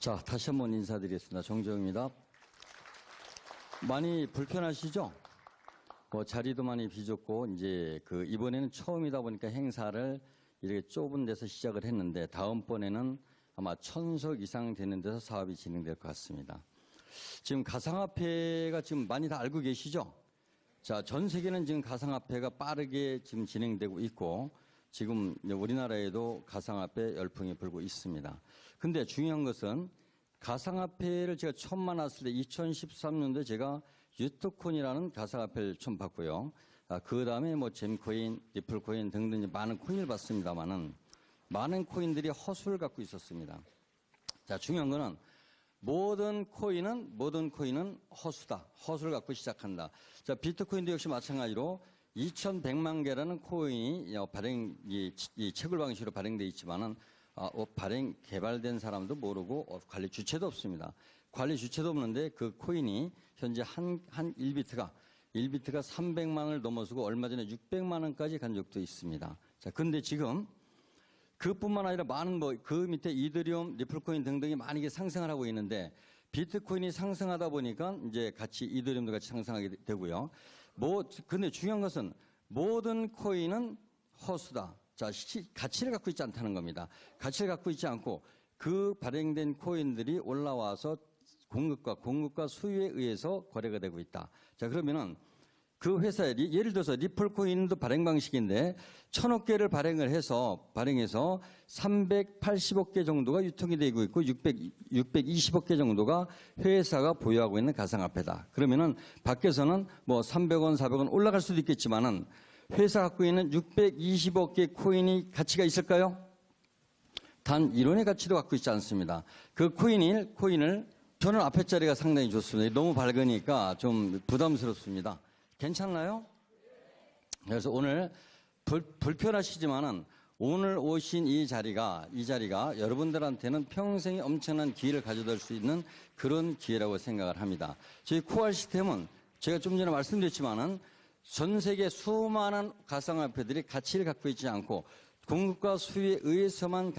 자, 다시 한번 인사드리겠습니다. 정재영입니다. 많이 불편하시죠? 자리도 많이 비좁고, 이제 이번에는 처음이다 보니까 행사를 이렇게 좁은 데서 시작을 했는데, 다음번에는 아마 1000석 이상 되는 데서 사업이 진행될 것 같습니다. 지금 가상화폐가 지금 많이 다 알고 계시죠? 자, 전 세계는 지금 가상화폐가 빠르게 지금 진행되고 있고, 지금 우리나라에도 가상화폐 열풍이 불고 있습니다. 근데 중요한 것은 가상화폐를 제가 처음 만났을 때 2013년도에 제가 유토콘이라는 가상화폐를 처음 봤고요. 그 다음에 잼코인, 리플코인 등등 많은 코인을 봤습니다만은 많은 코인들이 허수를 갖고 있었습니다. 자, 중요한 거는 모든 코인은 허수다. 허수를 갖고 시작한다. 자, 비트코인도 역시 마찬가지로 2100만 개라는 코인이 이 채굴 방식으로 발행되어 있지만은, 개발된 사람도 모르고, 관리 주체도 없습니다. 관리 주체도 없는데 그 코인이 현재 한 1비트가 300만을 넘어서고 얼마 전에 600만원까지 간 적도 있습니다. 자, 근데 지금 그뿐만 아니라 많은 그 밑에 이더리움, 리플코인 등등이 많이 상승을 하고 있는데 비트코인이 상승하다 보니까 이제 같이 이더리움도 같이 상승하게 되고요. 근데 중요한 것은 모든 코인은 허수다. 자, 가치를 갖고 있지 않다는 겁니다. 가치를 갖고 있지 않고 그 발행된 코인들이 올라와서 공급과 수요에 의해서 거래가 되고 있다. 자, 그러면은 그 회사에 예를 들어서 리플코인도 발행 방식인데 1000억 개를 발행해서 380억 개 정도가 유통이 되고 있고 620억 개 정도가 회사가 보유하고 있는 가상화폐다. 그러면은 밖에서는 300원, 400원 올라갈 수도 있겠지만은 회사가 갖고 있는 620억 개 코인이 가치가 있을까요? 단 1원의 가치도 갖고 있지 않습니다. 그 코인을 저는 앞에 자리가 상당히 좋습니다. 너무 밝으니까 좀 부담스럽습니다. 괜찮나요? 그래서 오늘 불편하시지만은 오늘 오신 이 자리가 여러분들한테는 평생에 엄청난 기회를 가져다 줄 수 있는 그런 기회라고 생각을 합니다. 저희 코알 시스템은 제가 좀 전에 말씀드렸지만은 전 세계 수많은 가상화폐들이 가치를 갖고 있지 않고 공급과 수요에 의해서만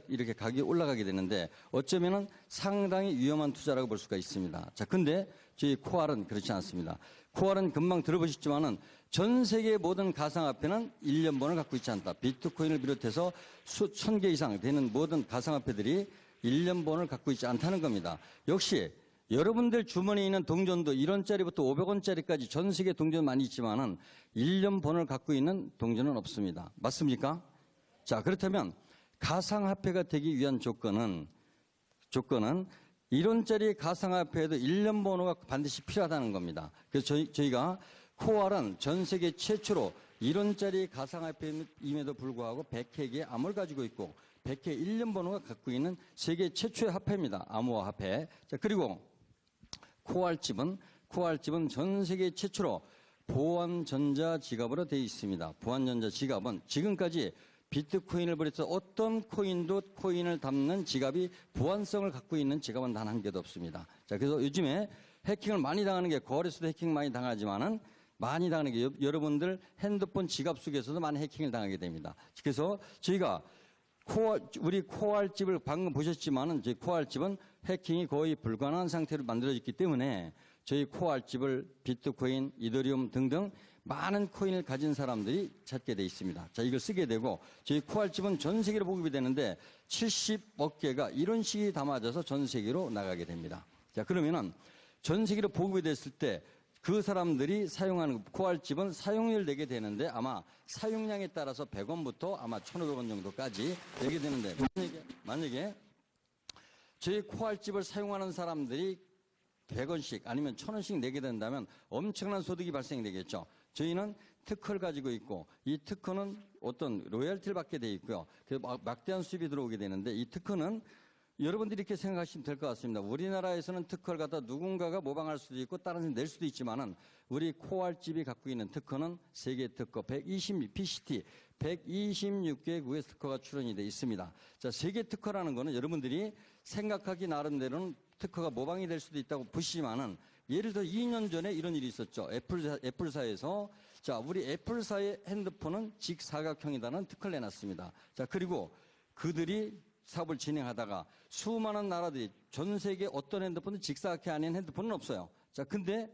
이렇게 가격이 올라가게 되는데 어쩌면은 상당히 위험한 투자라고 볼 수가 있습니다. 자, 근데 저희 코알은 그렇지 않습니다. 코알은 금방 들어보셨지만은 전 세계 모든 가상화폐는 1년번을 갖고 있지 않다. 비트코인을 비롯해서 수천 개 이상 되는 모든 가상화폐들이 1년번을 갖고 있지 않다는 겁니다. 역시 여러분들 주머니에 있는 동전도 1원짜리부터 500원짜리까지 전 세계 동전 많이 있지만은 1년번을 갖고 있는 동전은 없습니다. 맞습니까? 자, 그렇다면 가상화폐가 되기 위한 조건은 1원짜리 가상화폐에도 1년 번호가 반드시 필요하다는 겁니다. 그래서 저희가 코알은 전 세계 최초로 1원짜리 가상화폐임에도 불구하고 100획의 암호를 가지고 있고 100회 1년 번호가 갖고 있는 세계 최초의 화폐입니다. 암호화 화폐. 자, 그리고 코알집은 전 세계 최초로 보안전자 지갑으로 되어 있습니다. 보안전자 지갑은 지금까지 비트코인을 비롯해서 어떤 코인을 담는 지갑이 보안성을 갖고 있는 지갑은 단 한 개도 없습니다. 자, 그래서 요즘에 해킹을 많이 당하는 게 거래소도 해킹 많이 당하지만은 많이 당하는 게 여러분들 핸드폰 지갑 속에서도 많이 해킹을 당하게 됩니다. 그래서 저희가 우리 코알집을 방금 보셨지만은 저희 코알집은 해킹이 거의 불가능한 상태로 만들어졌기 때문에 저희 코알집을 비트코인, 이더리움 등등 많은 코인을 가진 사람들이 찾게 돼 있습니다. 자, 이걸 쓰게 되고 저희 코알집은 전 세계로 보급이 되는데 70억 개가 이런 식이 담아져서 전 세계로 나가게 됩니다. 자, 그러면은 전 세계로 보급이 됐을 때 그 사람들이 사용하는 코알집은 사용료를 내게 되는데 아마 사용량에 따라서 100원부터 아마 1,500원 정도까지 내게 되는데 만약에 저희 코알집을 사용하는 사람들이 100원씩 아니면 1,000원씩 내게 된다면 엄청난 소득이 발생되겠죠. 저희는 특허를 가지고 있고 이 특허는 어떤 로열티를 받게 돼 있고요. 그래서 막대한 수입이 들어오게 되는데 이 특허는 여러분들이 이렇게 생각하시면 될 것 같습니다. 우리나라에서는 특허를 갖다 누군가가 모방할 수도 있고 다른 사람이 낼 수도 있지만은 우리 코알집이 갖고 있는 특허는 세계 특허 PCT 126개국의 특허가 출원이 되어 있습니다. 자, 세계 특허라는 거는 여러분들이 생각하기 나름대로는 특허가 모방이 될 수도 있다고 보시지만은 예를 들어 2년 전에 이런 일이 있었죠. 애플사에서 자, 우리 애플사의 핸드폰은 직사각형이라는 특허를 내놨습니다. 자, 그리고 그들이 사업을 진행하다가 수많은 나라들이 전 세계 어떤 핸드폰도 직사각형 아닌 핸드폰은 없어요. 자, 근데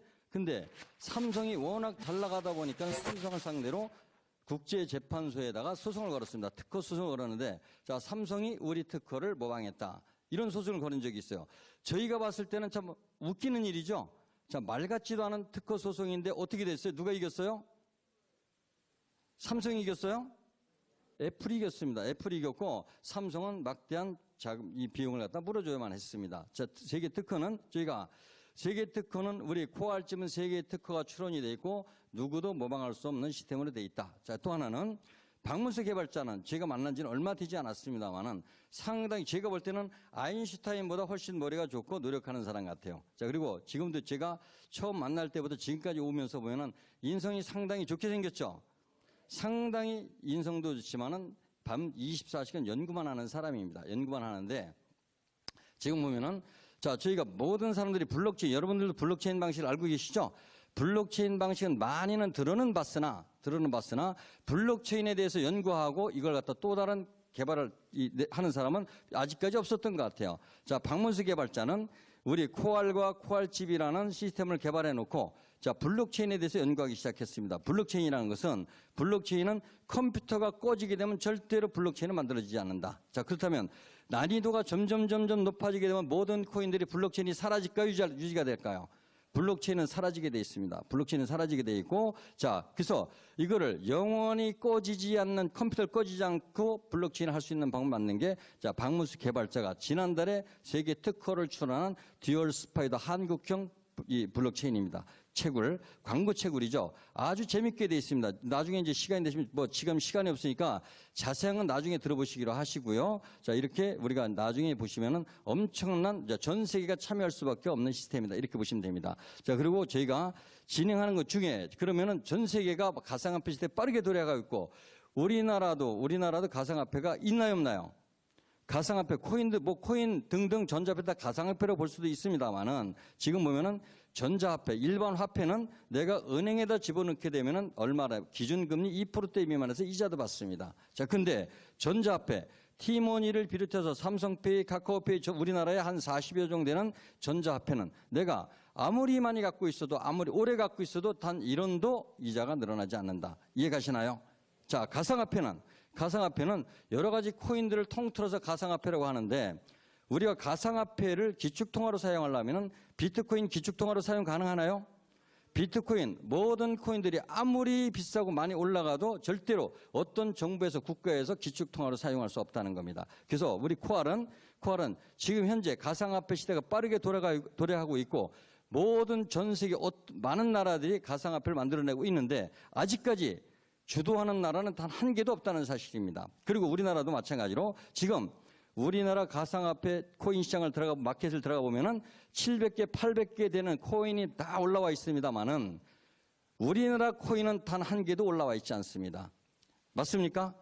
삼성이 워낙 잘 나가다 보니까 삼성을 상대로 국제재판소에다가 소송을 걸었습니다. 특허 소송을 걸었는데, 자, 삼성이 우리 특허를 모방했다. 이런 소송을 걸은 적이 있어요. 저희가 봤을 때는 참 웃기는 일이죠. 자, 말 같지도 않은 특허 소송인데 어떻게 됐어요? 누가 이겼어요? 삼성이 이겼어요? 애플이 이겼습니다. 애플이 이겼고 삼성은 막대한 이 비용을 갖다 물어줘야만 했습니다. 자, 세계 특허는 우리 코알집은 세계 특허가 출원이 돼 있고 누구도 모방할 수 없는 시스템으로 돼 있다. 자, 또 하나는 박문수 개발자는 제가 만난 지는 얼마 되지 않았습니다만은 상당히 제가 볼 때는 아인슈타인보다 훨씬 머리가 좋고 노력하는 사람 같아요. 자, 그리고 지금도 제가 처음 만날 때부터 지금까지 오면서 보면은 인성이 상당히 좋게 생겼죠. 상당히 인성도 좋지만은 밤 24시간 연구만 하는 사람입니다. 연구만 하는데 지금 보면은 자, 저희가 모든 사람들이 블록체인, 여러분들도 블록체인 방식을 알고 계시죠? 블록체인 방식은 많이는 들어는 봤으나 블록체인에 대해서 연구하고 이걸 갖다 또 다른 개발을 하는 사람은 아직까지 없었던 것 같아요. 자, 박문수 개발자는 우리 코알과 코알집이라는 시스템을 개발해 놓고 자, 블록체인에 대해서 연구하기 시작했습니다. 블록체인은 컴퓨터가 꺼지게 되면 절대로 블록체인은 만들어지지 않는다. 자, 그렇다면 난이도가 점점 높아지게 되면 모든 코인들이 블록체인이 사라질까요? 유지가 될까요? 블록체인은 사라지게 돼 있습니다. 블록체인은 사라지게 돼 있고, 자, 그래서 이거를 영원히 꺼지지 않는, 컴퓨터를 꺼지지 않고 블록체인을 할 수 있는 방법 맞는 게, 자, 박문수 개발자가 지난달에 세계 특허를 출원한 듀얼 스파이더 한국형 이 블록체인입니다. 채굴, 광고 채굴이죠. 아주 재밌게 돼 있습니다. 나중에 이제 시간이 되시면 지금 시간이 없으니까 자세한 건 나중에 들어보시기로 하시고요. 자, 이렇게 우리가 나중에 보시면은 엄청난 전 세계가 참여할 수밖에 없는 시스템이다. 이렇게 보시면 됩니다. 자, 그리고 저희가 진행하는 것 중에 그러면은 전 세계가 가상화폐 시대에 빠르게 돌아가고 있고 우리나라도 가상화폐가 있나요, 없나요? 가상화폐, 코인 등등 전자화폐 다 가상화폐로 볼 수도 있습니다만은 지금 보면은 전자화폐, 일반 화폐는 내가 은행에다 집어넣게 되면은 얼마나 기준금리 2%대 미만에서 이자도 받습니다. 자, 근데 전자화폐, 티머니를 비롯해서 삼성페이, 카카오페이, 우리나라에 한 40여 정도 되는 전자화폐는 내가 아무리 많이 갖고 있어도 아무리 오래 갖고 있어도 단 1원도 이자가 늘어나지 않는다. 이해가시나요? 자, 가상화폐는 여러 가지 코인들을 통틀어서 가상화폐라고 하는데 우리가 가상화폐를 기축통화로 사용하려면 비트코인 기축통화로 사용 가능하나요? 비트코인 모든 코인들이 아무리 비싸고 많이 올라가도 절대로 어떤 정부에서 국가에서 기축통화로 사용할 수 없다는 겁니다. 그래서 우리 코알은 지금 현재 가상화폐 시대가 빠르게 돌아가고 있고 모든 전 세계 많은 나라들이 가상화폐를 만들어내고 있는데 아직까지 주도하는 나라는 단 한 개도 없다는 사실입니다. 그리고 우리나라도 마찬가지로 지금 우리나라 가상화폐 코인 시장을 마켓을 들어가 보면은 700개, 800개 되는 코인이 다 올라와 있습니다만은 우리나라 코인은 단 한 개도 올라와 있지 않습니다. 맞습니까?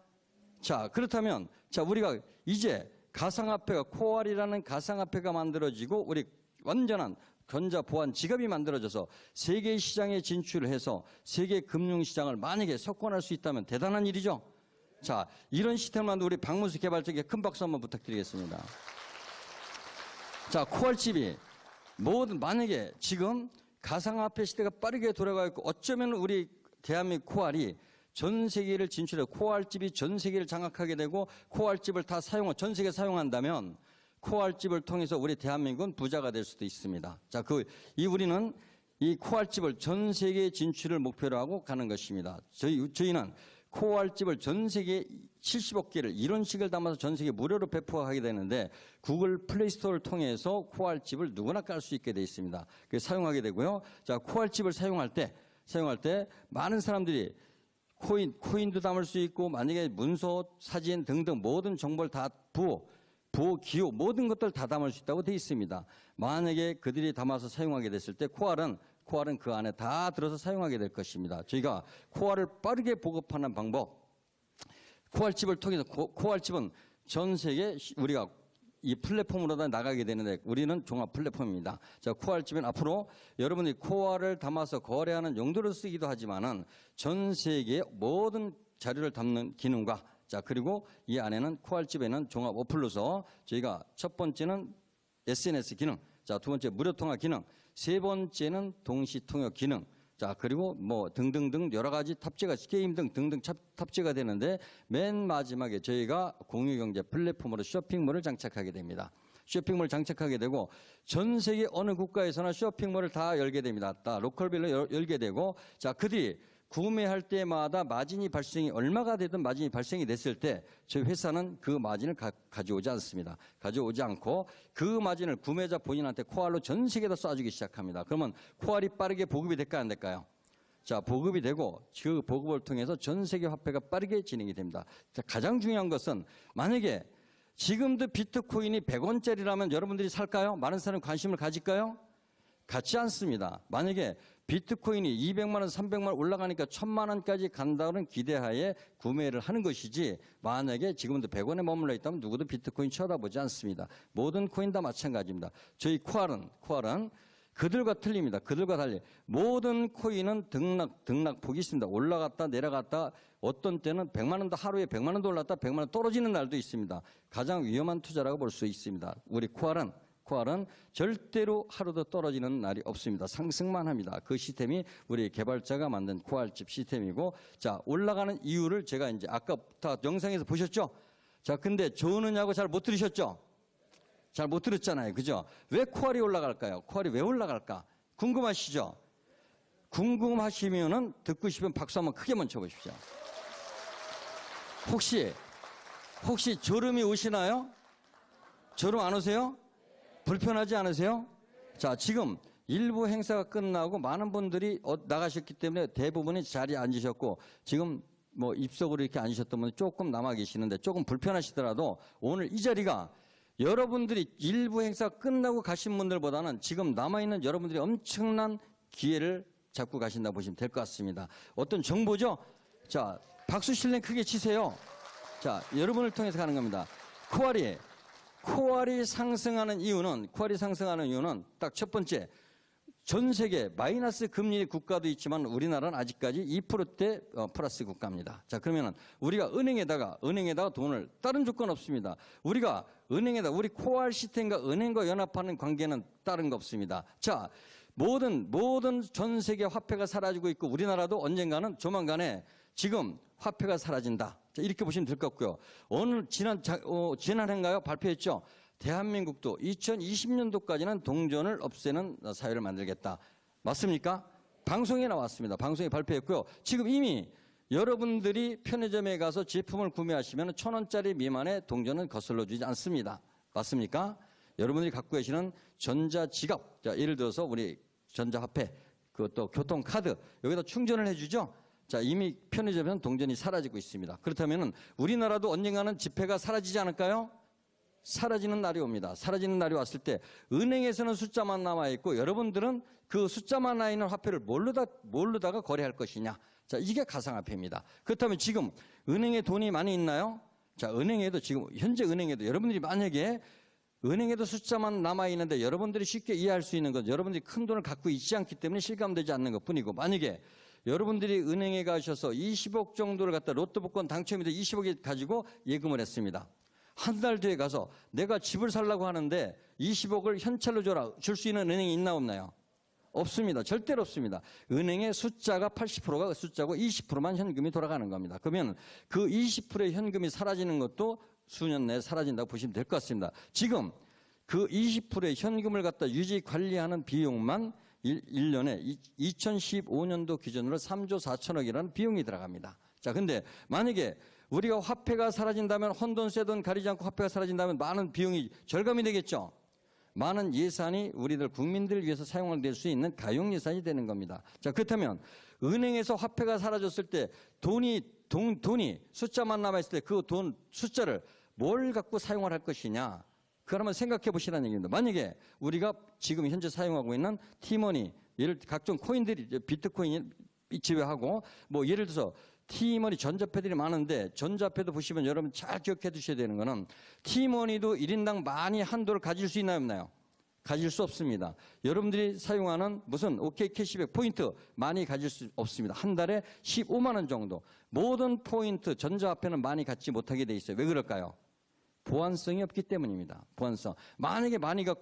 자, 그렇다면 우리가 이제 가상화폐가 코알이라는 가상화폐가 만들어지고 우리 완전한 전자 보안 지갑이 만들어져서 세계 시장에 진출을 해서 세계 금융시장을 만약에 석권할 수 있다면 대단한 일이죠. 자, 이런 시스템만 우리 박문수 개발자에게 큰 박수 한번 부탁드리겠습니다. 자, 코알집이 만약에 지금 가상화폐 시대가 빠르게 돌아가고 있고 어쩌면 우리 대한민국 코알이 전 세계를 진출해 코알집이 전 세계를 장악하게 되고 코알집을 다 전 세계 사용한다면 코알집을 통해서 우리 대한민국은 부자가 될 수도 있습니다. 자, 우리는 이 코알집을 전 세계 진출을 목표로 하고 가는 것입니다. 저희는 코알집을 전 세계 70억 개를 이런 식을 담아서 전 세계 무료로 배포하게 되는데 구글 플레이스토어를 통해서 코알집을 누구나 깔 수 있게 되어 있습니다. 그래서 사용하게 되고요. 자, 코알집을 사용할 때 많은 사람들이 코인도 담을 수 있고 만약에 문서, 사진 등등 모든 정보를 다 기호 모든 것들 다 담을 수 있다고 되어 있습니다. 만약에 그들이 담아서 사용하게 됐을 때 코알은 그 안에 다 들어서 사용하게 될 것입니다. 저희가 코알을 빠르게 보급하는 방법, 코알집을 통해서 코알집은 전 세계 우리가 이 플랫폼으로 다 나가게 되는데 우리는 종합 플랫폼입니다. 자, 코알집은 앞으로 여러분들이 코알을 담아서 거래하는 용도로 쓰기도 하지만은 전 세계의 모든 자료를 담는 기능과 자, 그리고 이 안에는 코알집에는 종합 어플로서 저희가 첫 번째는 SNS 기능, 자, 두 번째 무료 통화 기능, 세 번째는 동시 통역 기능, 자, 그리고 뭐 등등등 여러 가지 탑재가 게임 등 등등 탑재가 되는데 맨 마지막에 저희가 공유경제 플랫폼으로 쇼핑몰을 장착하게 됩니다. 쇼핑몰 장착하게 되고 전 세계 어느 국가에서나 쇼핑몰을 다 열게 됩니다. 다 로컬별로 열게 되고 자, 그들이 구매할 때마다 마진이 발생이 얼마가 되든 마진이 발생이 됐을 때 저희 회사는 그 마진을 가져오지 않습니다. 가져오지 않고 그 마진을 구매자 본인한테 코알로 전 세계에다 쏴주기 시작합니다. 그러면 코알이 빠르게 보급이 될까요, 안 될까요? 자, 보급이 되고 그 보급을 통해서 전 세계 화폐가 빠르게 진행이 됩니다. 자, 가장 중요한 것은 만약에 지금도 비트코인이 100원짜리라면 여러분들이 살까요? 많은 사람이 관심을 가질까요? 갖지 않습니다. 만약에 비트코인이 200만 원, 300만 원 올라가니까 1000만 원까지 간다는 기대하에 구매를 하는 것이지 만약에 지금도 100원에 머물러 있다면 누구도 비트코인 쳐다보지 않습니다. 모든 코인 다 마찬가지입니다. 저희 코알은 그들과 틀립니다. 그들과 달리 모든 코인은 등락폭이 있습니다. 올라갔다 내려갔다 어떤 때는 100만 원도 하루에 100만 원도 올랐다 100만 원 떨어지는 날도 있습니다. 가장 위험한 투자라고 볼 수 있습니다. 우리 코알은 절대로 하루도 떨어지는 날이 없습니다. 상승만 합니다. 그 시스템이 우리 개발자가 만든 코알집 시스템이고 자, 올라가는 이유를 제가 이제 아까부터 영상에서 보셨죠? 자, 근데 좋으느냐고 잘 못 들으셨죠? 잘 못 들었잖아요. 그죠? 왜 코알이 올라갈까요? 코알이 왜 올라갈까? 궁금하시죠? 궁금하시면은 듣고 싶으면 박수 한번 크게 먼저 쳐보십시오. 혹시 졸음이 오시나요? 졸음 안 오세요? 불편하지 않으세요? 자, 지금 일부 행사가 끝나고 많은 분들이 나가셨기 때문에 대부분이 자리에 앉으셨고 지금 뭐 입석으로 이렇게 앉으셨던 분이 조금 남아 계시는데 조금 불편하시더라도 오늘 이 자리가 여러분들이 일부 행사 끝나고 가신 분들보다는 지금 남아있는 여러분들이 엄청난 기회를 잡고 가신다고 보시면 될 것 같습니다. 어떤 정보죠? 자, 박수 실내 크게 치세요. 자, 여러분을 통해서 가는 겁니다. 코알이 상승하는 이유는 딱 첫 번째, 전 세계 마이너스 금리 국가도 있지만 우리나라는 아직까지 2%대 플러스 국가입니다. 자, 그러면은 우리가 은행에다가 돈을 다른 조건 없습니다. 우리 코알 시스템과 은행과 연합하는 관계는 다른 거 없습니다. 자, 모든 전 세계 화폐가 사라지고 있고 우리나라도 언젠가는 조만간에 지금 화폐가 사라진다. 자, 이렇게 보시면 될 것 같고요. 오늘 지난해인가요? 발표했죠. 대한민국도 2020년도까지는 동전을 없애는 사회를 만들겠다. 맞습니까? 방송에 나왔습니다. 방송에 발표했고요. 지금 이미 여러분들이 편의점에 가서 제품을 구매하시면 1,000원짜리 미만의 동전은 거슬러 주지 않습니다. 맞습니까? 여러분들이 갖고 계시는 전자지갑, 자, 예를 들어서 우리 전자화폐, 그것도 교통카드, 여기다 충전을 해주죠. 자, 이미 편의점에는 동전이 사라지고 있습니다. 그렇다면 우리나라도 언젠가는 지폐가 사라지지 않을까요? 사라지는 날이 옵니다. 사라지는 날이 왔을 때 은행에서는 숫자만 남아있고 여러분들은 그 숫자만 남아있는 화폐를 뭘로다가 거래할 것이냐. 자, 이게 가상화폐입니다. 그렇다면 지금 은행에 돈이 많이 있나요? 자, 현재 은행에도 여러분들이 만약에 은행에도 숫자만 남아있는데 여러분들이 쉽게 이해할 수 있는 것, 여러분들이 큰 돈을 갖고 있지 않기 때문에 실감되지 않는 것 뿐이고 만약에 여러분들이 은행에 가셔서 20억 정도를 갖다 로또 복권 당첨이 돼 20억이 가지고 예금을 했습니다. 한 달 뒤에 가서 내가 집을 살라고 하는데 20억을 현찰로 줘라. 줄 수 있는 은행이 있나 없나요? 없습니다. 절대로 없습니다. 은행의 숫자가 80%가 숫자고 20%만 현금이 돌아가는 겁니다. 그러면 그 20%의 현금이 사라지는 것도 수년 내에 사라진다고 보시면 될 것 같습니다. 지금 그 20%의 현금을 갖다 유지 관리하는 비용만 1년에 2015년도 기준으로 3조 4천억이라는 비용이 들어갑니다. 자, 근데 만약에 우리가 화폐가 사라진다면 헌돈 쇠돈 가리지 않고 화폐가 사라진다면 많은 비용이 절감이 되겠죠. 많은 예산이 우리들 국민들을 위해서 사용될 수 있는 가용 예산이 되는 겁니다. 자, 그렇다면 은행에서 화폐가 사라졌을 때 돈이 숫자만 남아있을 때 그 돈 숫자를 뭘 갖고 사용을 할 것이냐. 그걸 한번 생각해 보시라는 얘기입니다. 만약에 우리가 지금 현재 사용하고 있는 티머니, 각종 코인들이 비트코인이 지배하고 뭐 예를 들어서 티머니 전자패들이 많은데 전자패도 보시면 여러분 잘 기억해 두셔야 되는 거는 티머니도 1인당 많이 한도를 가질 수 있나요 없나요? 가질 수 없습니다. 여러분들이 사용하는 무슨 OK 캐시백 포인트 많이 가질 수 없습니다. 한 달에 15만 원 정도. 모든 포인트 전자화폐는 많이 갖지 못하게 돼 있어요. 왜 그럴까요? 보안성이 없기 때문입니다. 보안성. 만약에 많이 갖고